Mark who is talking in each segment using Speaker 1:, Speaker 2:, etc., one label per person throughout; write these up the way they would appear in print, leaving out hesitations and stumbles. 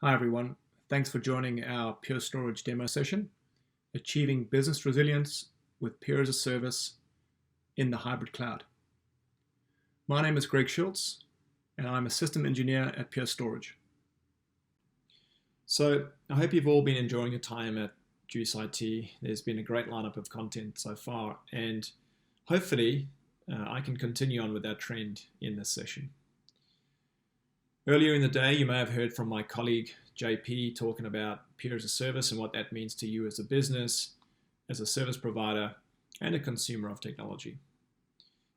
Speaker 1: Hi everyone, thanks for joining our Pure Storage demo session, Achieving Business Resilience with Pure as a Service in the Hybrid Cloud. My name is Greg Schultz, and I'm a System Engineer at Pure Storage. So I hope you've all been enjoying your time at JuiceIT. There's been a great lineup of content so far, and hopefully I can continue on with that trend in this session. Earlier in the day, you may have heard from my colleague JP talking about Pure as a Service and what that means to you as a business, as a service provider, and a consumer of technology.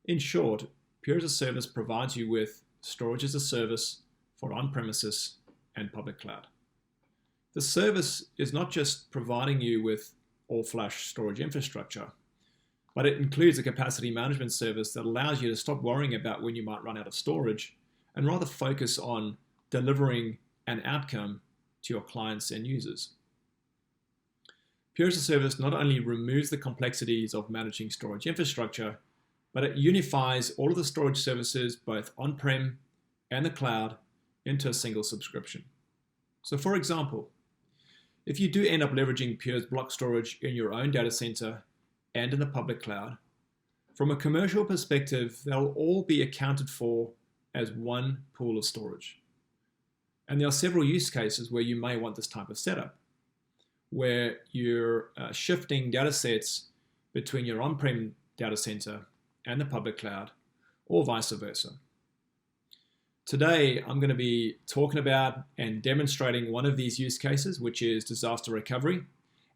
Speaker 1: In short, Pure as a Service provides you with storage as a service for on-premises and public cloud. The service is not just providing you with all-flash storage infrastructure, but it includes a capacity management service that allows you to stop worrying about when you might run out of storage and rather focus on delivering an outcome to your clients and users. Pure as a Service not only removes the complexities of managing storage infrastructure, but it unifies all of the storage services, both on-prem and the cloud, into a single subscription. So for example, if you do end up leveraging Pure's block storage in your own data center and in the public cloud, from a commercial perspective, they'll all be accounted for as one pool of storage. And there are several use cases where you may want this type of setup, where you're shifting data sets between your on-prem data center and the public cloud, or vice versa. Today, I'm going to be talking about and demonstrating one of these use cases, which is disaster recovery,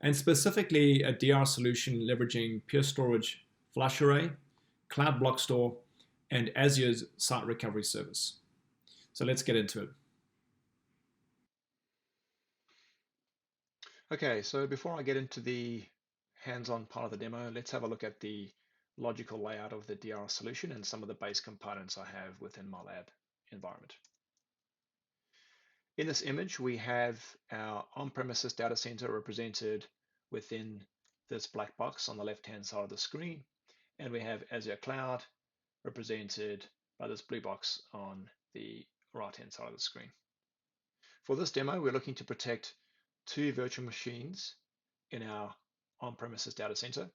Speaker 1: and specifically a DR solution leveraging Pure Storage Flash Array, Cloud Block Store, and Azure's Site Recovery Service. So let's get into it.
Speaker 2: Okay, so before I get into the hands-on part of the demo, let's have a look at the logical layout of the DR solution and some of the base components I have within my lab environment. In this image, we have our on-premises data center represented within this black box on the left-hand side of the screen, and we have Azure Cloud represented by this blue box on the right-hand side of the screen. For this demo, we're looking to protect two virtual machines in our on-premises data center.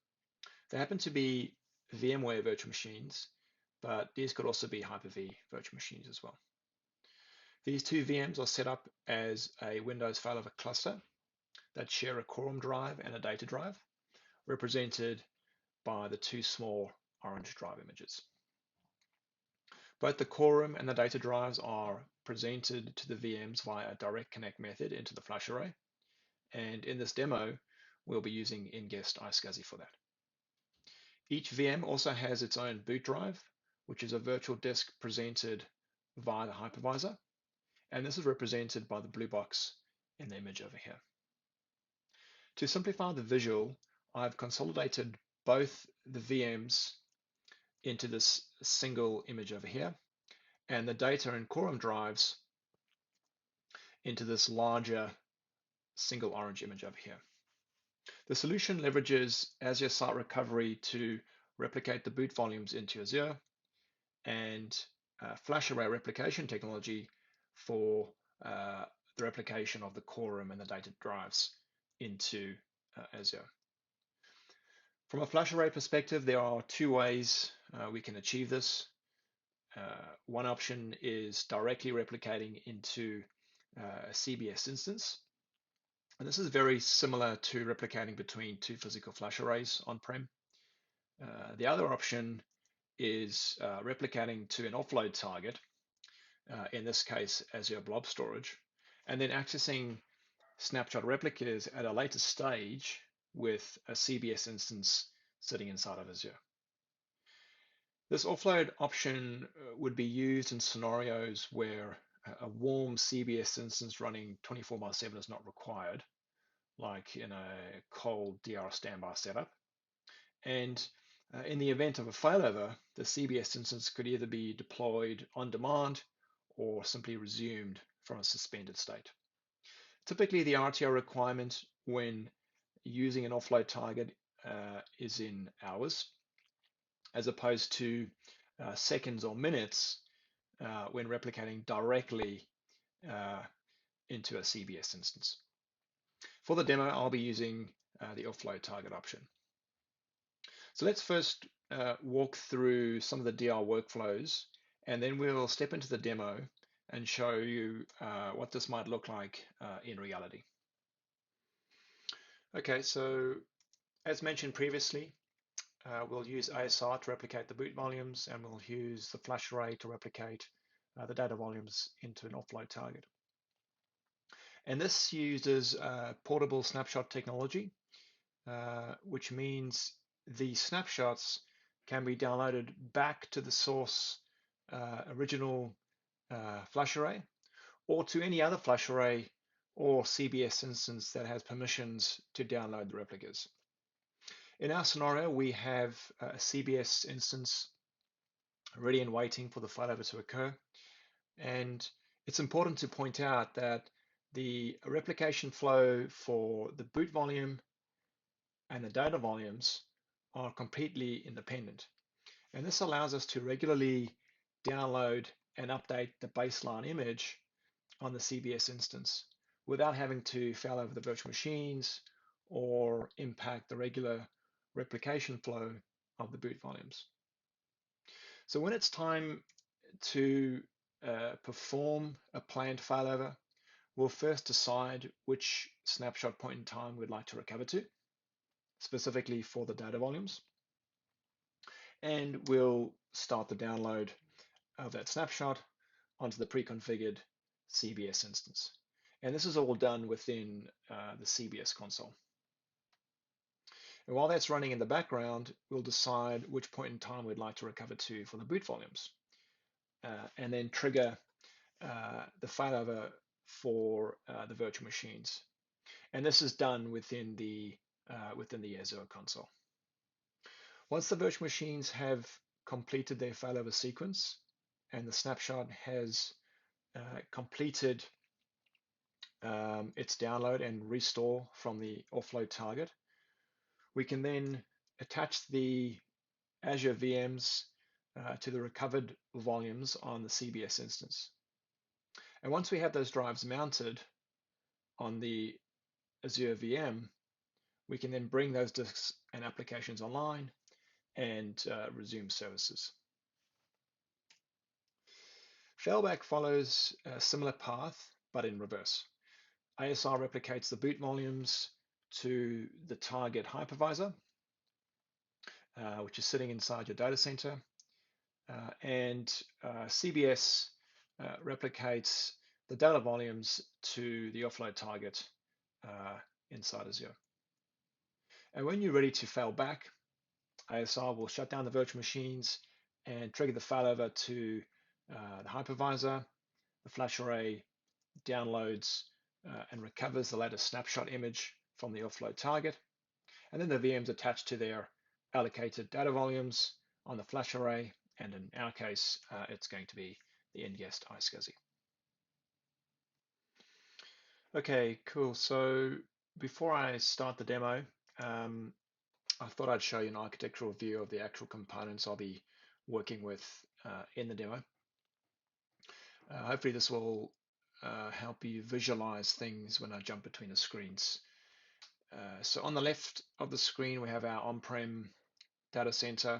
Speaker 2: They happen to be VMware virtual machines, but these could also be Hyper-V virtual machines as well. These two VMs are set up as a Windows failover cluster that share a quorum drive and a data drive, represented by the two small orange drive images. Both the quorum and the data drives are presented to the VMs via a direct connect method into the flash array. And in this demo, we'll be using ingest iSCSI for that. Each VM also has its own boot drive, which is a virtual disk presented via the hypervisor. And this is represented by the blue box in the image over here. To simplify the visual, I've consolidated both the VMs into this single image over here, and the data and quorum drives into this larger single orange image over here. The solution leverages Azure Site Recovery to replicate the boot volumes into Azure, and flash array replication technology for the replication of the quorum and the data drives into Azure. From a flash array perspective, there are two ways we can achieve this. One option is directly replicating into a CBS instance. And this is very similar to replicating between two physical flash arrays on-prem. The other option is replicating to an offload target, in this case Azure Blob Storage, and then accessing snapshot replicas at a later stage with a CBS instance sitting inside of Azure. This offload option would be used in scenarios where a warm CBS instance running 24/7 is not required, like in a cold DR standby setup. And in the event of a failover, the CBS instance could either be deployed on demand or simply resumed from a suspended state. Typically, the RTO requirement when using an offload target is in hours, as opposed to seconds or minutes when replicating directly into a CBS instance. For the demo, I'll be using the offload target option. So let's first walk through some of the DR workflows, and then we'll step into the demo and show you what this might look like in reality. Okay, so as mentioned previously, we'll use aaS to replicate the boot volumes, and we'll use the flash array to replicate the data volumes into an offload target. And this uses portable snapshot technology, which means the snapshots can be downloaded back to the source original flash array, or to any other flash array or CBS instance that has permissions to download the replicas. In our scenario, we have a CBS instance ready and waiting for the failover to occur. And it's important to point out that the replication flow for the boot volume and the data volumes are completely independent. And this allows us to regularly download and update the baseline image on the CBS instance without having to fail over the virtual machines or impact the regular replication flow of the boot volumes. So when it's time to perform a planned failover, we'll first decide which snapshot point in time we'd like to recover to, specifically for the data volumes. And we'll start the download of that snapshot onto the pre-configured CBS instance. And this is all done within the CBS console. And while that's running in the background, we'll decide which point in time we'd like to recover to for the boot volumes, and then trigger the failover for the virtual machines. And this is done within the Azure console. Once the virtual machines have completed their failover sequence and the snapshot has completed its download and restore from the offload target, we can then attach the Azure VMs to the recovered volumes on the CBS instance. And once we have those drives mounted on the Azure VM, we can then bring those disks and applications online and resume services. Failback follows a similar path, but in reverse. aaS replicates the boot volumes to the target hypervisor, which is sitting inside your data center, and CBS replicates the data volumes to the offload target inside Azure. And when you're ready to fail back, aaS will shut down the virtual machines and trigger the failover to the hypervisor. The flash array downloads and recovers the latest snapshot image from the offload target. And then the VMs attached to their allocated data volumes on the flash array. And in our case, it's going to be the NGuest iSCSI. Okay, cool. So before I start the demo, I thought I'd show you an architectural view of the actual components I'll be working with in the demo. Hopefully this will help you visualize things when I jump between the screens. So on the left of the screen, we have our on-prem data center.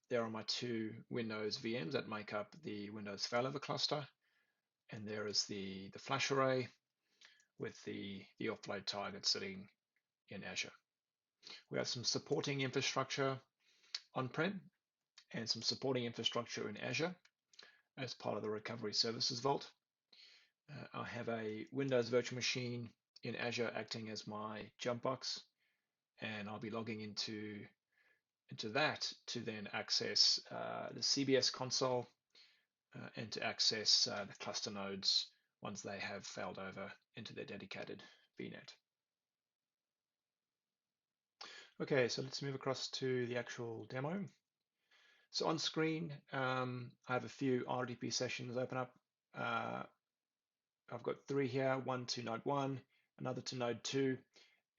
Speaker 2: There are my two Windows VMs that make up the Windows failover cluster. And there is the flash array with the offload target sitting in Azure. We have some supporting infrastructure on-prem and some supporting infrastructure in Azure as part of the Recovery Services Vault. I have a Windows virtual machine in Azure acting as my jump box, and I'll be logging into that to then access the CBS console and to access the cluster nodes once they have failed over into their dedicated VNet. Okay, so let's move across to the actual demo. So on screen, I have a few RDP sessions open up. I've got three here, one to node 1, another to node 2,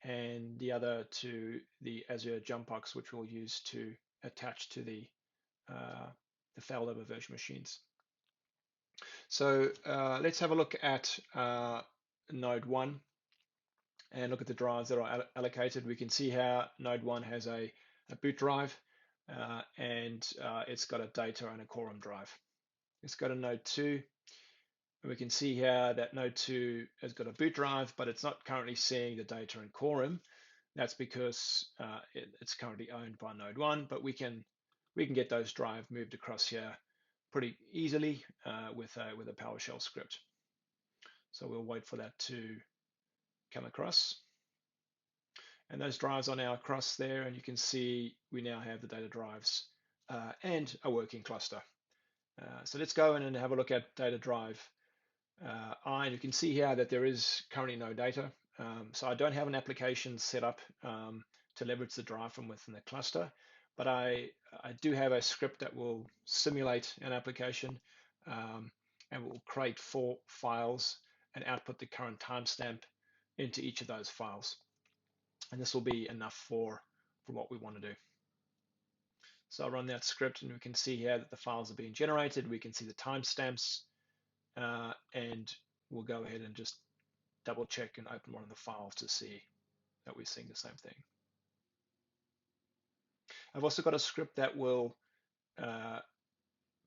Speaker 2: and the other to the Azure jump box, which we'll use to attach to the failover virtual machines. So let's have a look at node 1 and look at the drives that are allocated. We can see how node 1 has a boot drive and it's got a data and a quorum drive. Let's go to node 2. And we can see here that node 2 has got a boot drive, but it's not currently seeing the data and quorum. That's because it's currently owned by node 1, but we can get those drives moved across here pretty easily with a PowerShell script. So we'll wait for that to come across. And those drives are now across there, and you can see we now have the data drives and a working cluster. So let's go in and have a look at data drive and you can see here that there is currently no data. So I don't have an application set up to leverage the drive from within the cluster, but I do have a script that will simulate an application and will create 4 files and output the current timestamp into each of those files. And this will be enough for what we want to do. So I'll run that script and we can see here that the files are being generated. We can see the timestamps and we'll go ahead and just double check and open one of the files to see that we're seeing the same thing. I've also got a script that will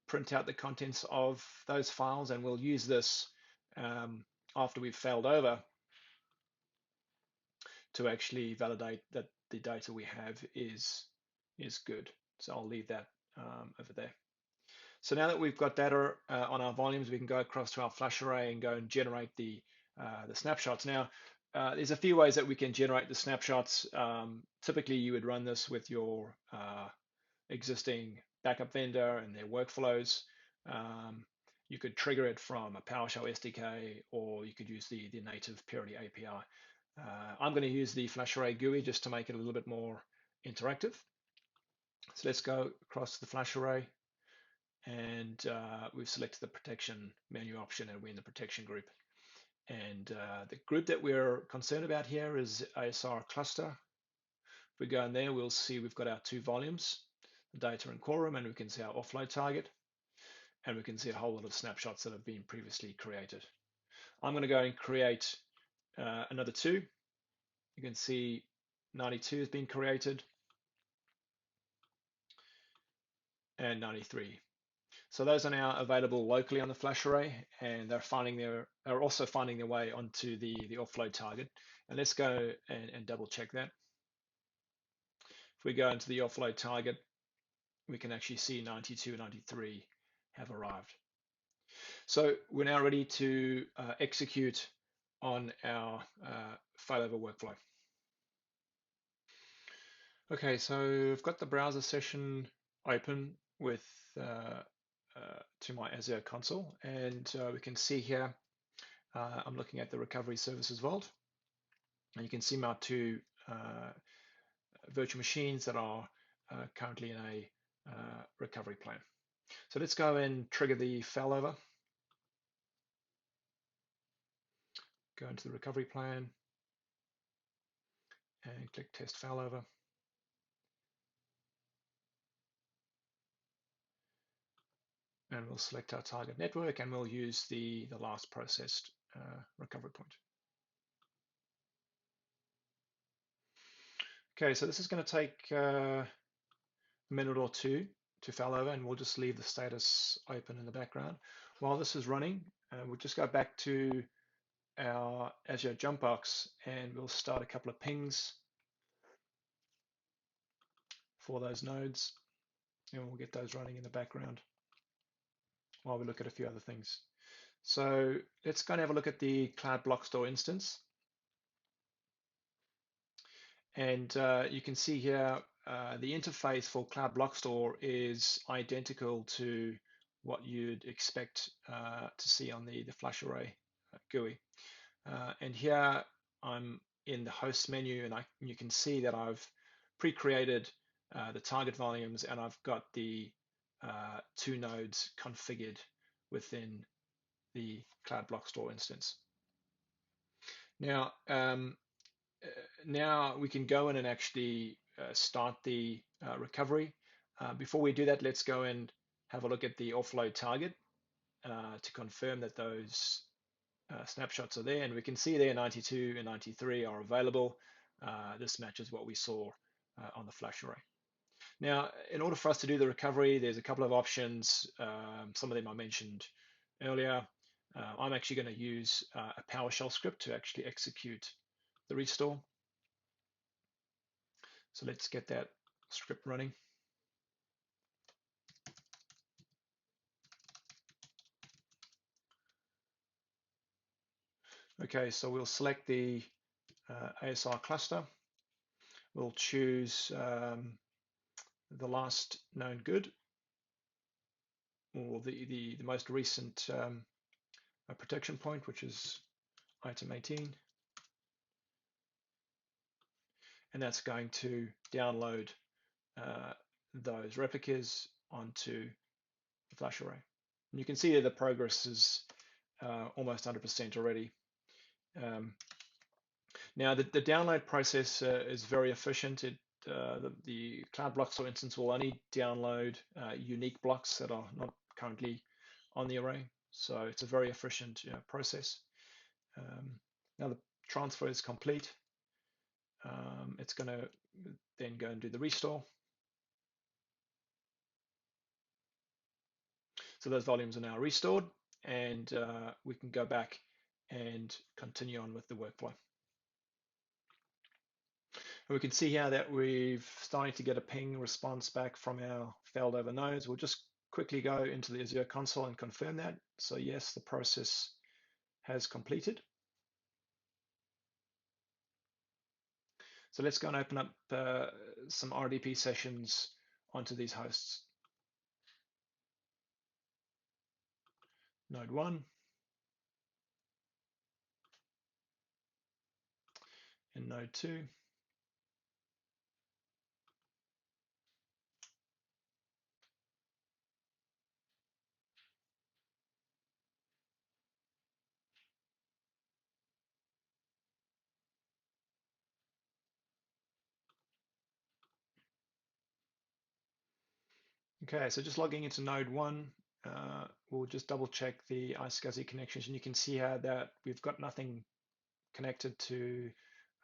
Speaker 2: print out the contents of those files, and we'll use this after we've failed over to actually validate that the data we have is good. So I'll leave that over there. So now that we've got data on our volumes, we can go across to our flash array and go and generate the snapshots. Now, there's a few ways that we can generate the snapshots. Typically, you would run this with your existing backup vendor and their workflows. You could trigger it from a PowerShell SDK, or you could use the native Purity API. I'm going to use the FlashArray GUI just to make it a little bit more interactive. So let's go across to the FlashArray, and we've selected the protection menu option, and we're in the protection group. And the group that we're concerned about here is ASR cluster. If we go in there, we'll see we've got our 2 volumes, the data and quorum, and we can see our offload target, and we can see a whole lot of snapshots that have been previously created. I'm going to go and create another 2. You can see 92 has been created and 93. So those are now available locally on the flash array, and they're also finding their way onto the offload target. And let's go and double check that. If we go into the offload target, we can actually see 92 and 93 have arrived. So we're now ready to execute on our failover workflow. Okay, so I've got the browser session open with to my Azure console, and we can see here I'm looking at the recovery services vault, and you can see my 2 virtual machines that are currently in a recovery plan. So let's go and trigger the failover. Go into the recovery plan and click test failover. And we'll select our target network, and we'll use the last processed recovery point. Okay, so this is going to take a minute or 2 to fail over, and we'll just leave the status open in the background. While this is running, we'll just go back to our Azure jump box, and we'll start a couple of pings for those nodes, and we'll get those running in the background while we look at a few other things. So let's go and have a look at the Cloud Block Store instance. And you can see here the interface for Cloud Block Store is identical to what you'd expect to see on the FlashArray GUI. And here I'm in the host menu, and you can see that I've pre-created the target volumes, and I've got the 2 nodes configured within the Cloud Block Store instance. Now, now we can go in and actually start the recovery. Before we do that, let's go and have a look at the offload target. to confirm that those snapshots are there, and we can see there 92 and 93 are available. This matches what we saw on the flash array. Now, in order for us to do the recovery, there's a couple of options. Some of them I mentioned earlier. I'm actually going to use a PowerShell script to actually execute the restore. So let's get that script running. Okay, so we'll select the ASR cluster. We'll choose the last known good, or the most recent protection point, which is item 18. And that's going to download those replicas onto the flash array. And you can see that the progress is almost 100% already. Now, the download process is very efficient. The Cloud Block Store instance will only download unique blocks that are not currently on the array. So it's a very efficient process. Now the transfer is complete. It's going to then go and do the restore. So those volumes are now restored, and we can go back and continue on with the workflow. And we can see here that we've started to get a ping response back from our failed over nodes. We'll just quickly go into the Azure console and confirm that. So yes, the process has completed. So let's go and open up some RDP sessions onto these hosts. Node 1 and node 2. Okay, so just logging into node 1, we'll just double check the iSCSI connections, and you can see here that we've got nothing connected to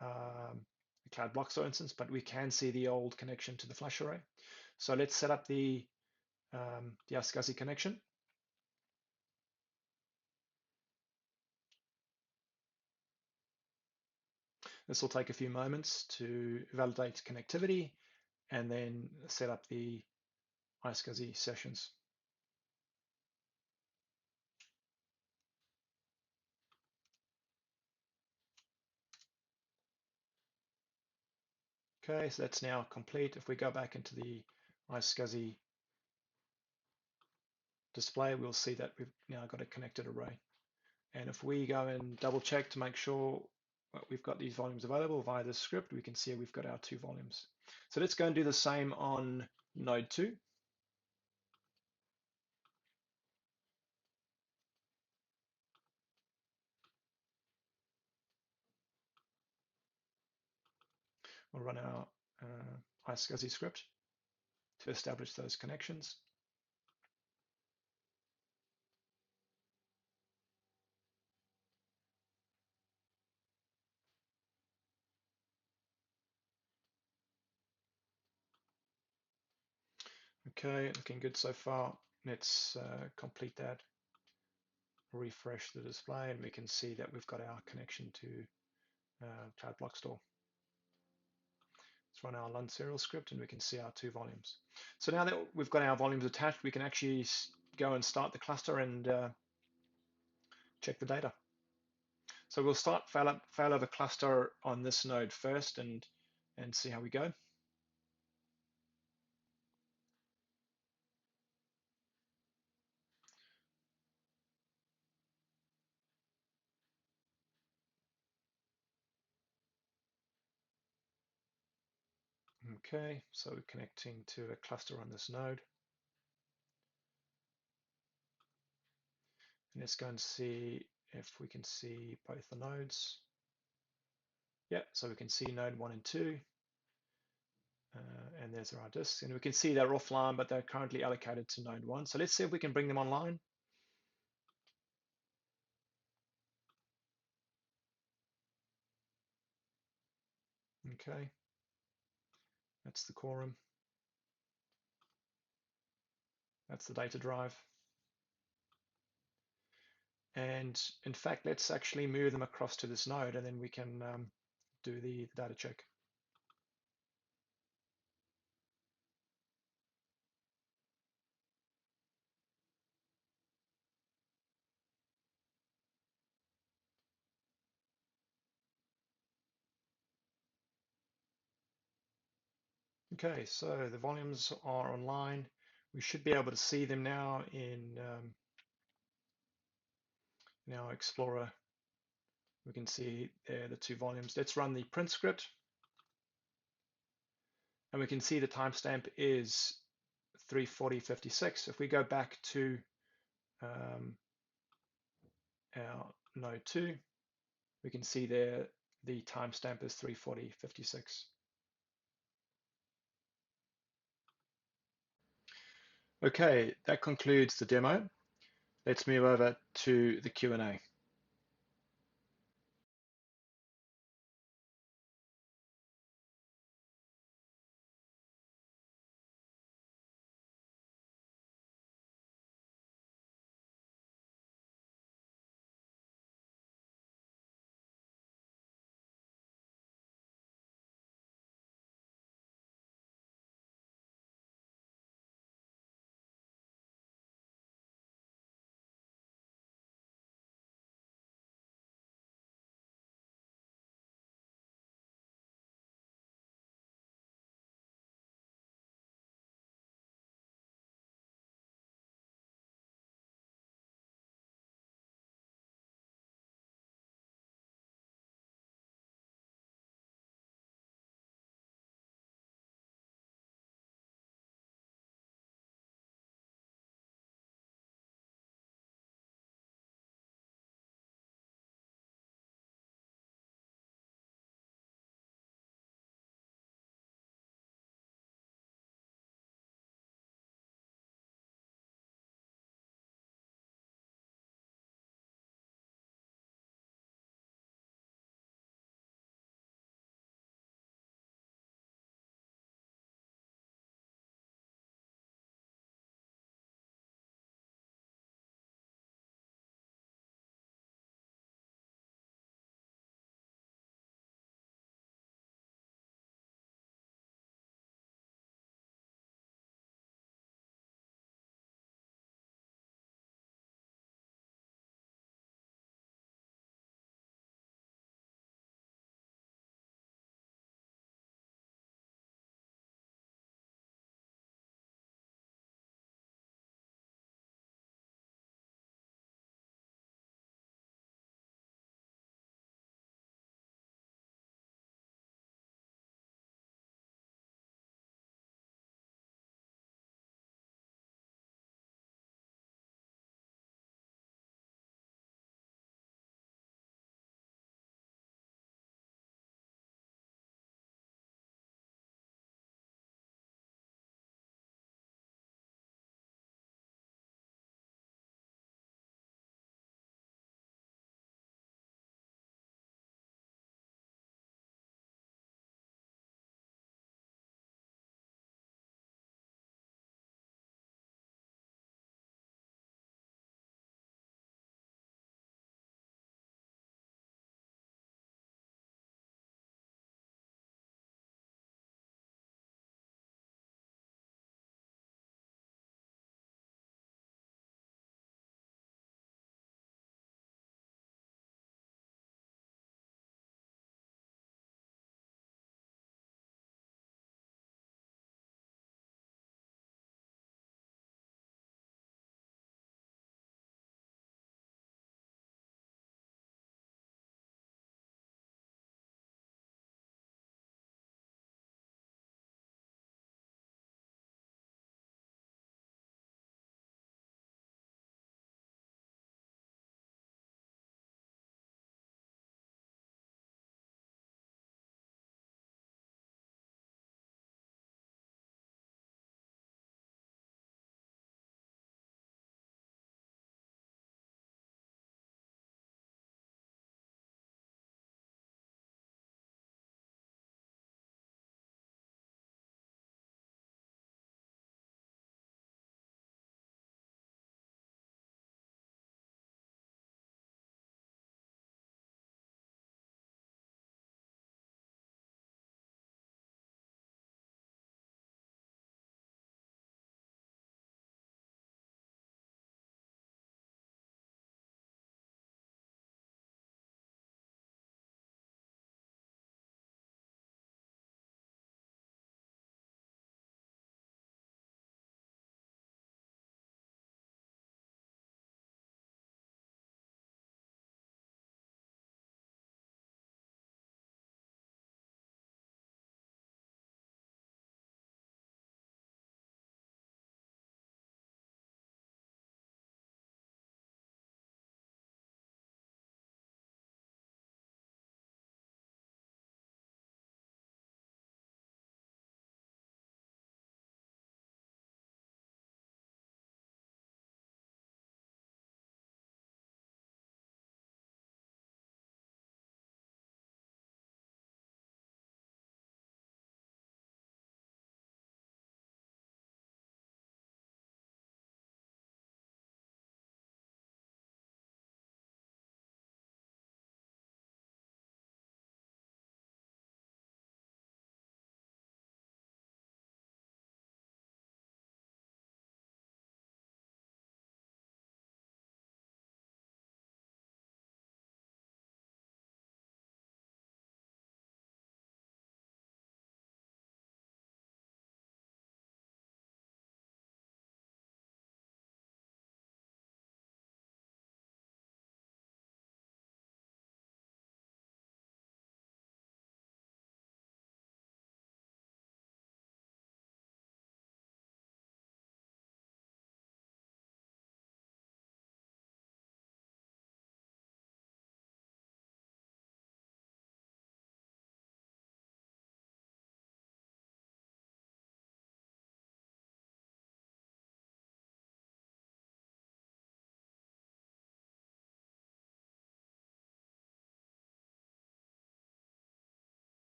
Speaker 2: the Cloud Block Store instance, but we can see the old connection to the flash array. So let's set up the iSCSI connection. This will take a few moments to validate connectivity and then set up the iSCSI sessions. Okay, so that's now complete. If we go back into the iSCSI display, we'll see that we've now got a connected array. And if we go and double check to make sure we've got these volumes available via the script, we can see we've got our 2 volumes. So let's go and do the same on node 2. We'll run our iSCSI script to establish those connections. Okay, looking good so far. Let's complete that, refresh the display, and we can see that we've got our connection to Cloud Block Store. Let's run our LUN serial script, and we can see our 2 volumes. So now that we've got our volumes attached, we can actually go and start the cluster and check the data. So we'll start failover cluster on this node first and see how we go. Okay, so we're connecting to a cluster on this node. And let's go and see if we can see both the nodes. Yeah, so we can see node 1 and 2. And there's our disks. And we can see they're offline, but they're currently allocated to node 1. So let's see if we can bring them online. Okay, that's the quorum. That's the data drive. And in fact, let's actually move them across to this node, and then we can do the data check. Okay, so the volumes are online. We should be able to see them now in our Explorer. We can see there the 2 volumes. Let's run the print script. And we can see the timestamp is 3:40:56. If we go back to our node 2, we can see there the timestamp is 3:40:56. Okay, that concludes the demo. Let's move over to the Q&A.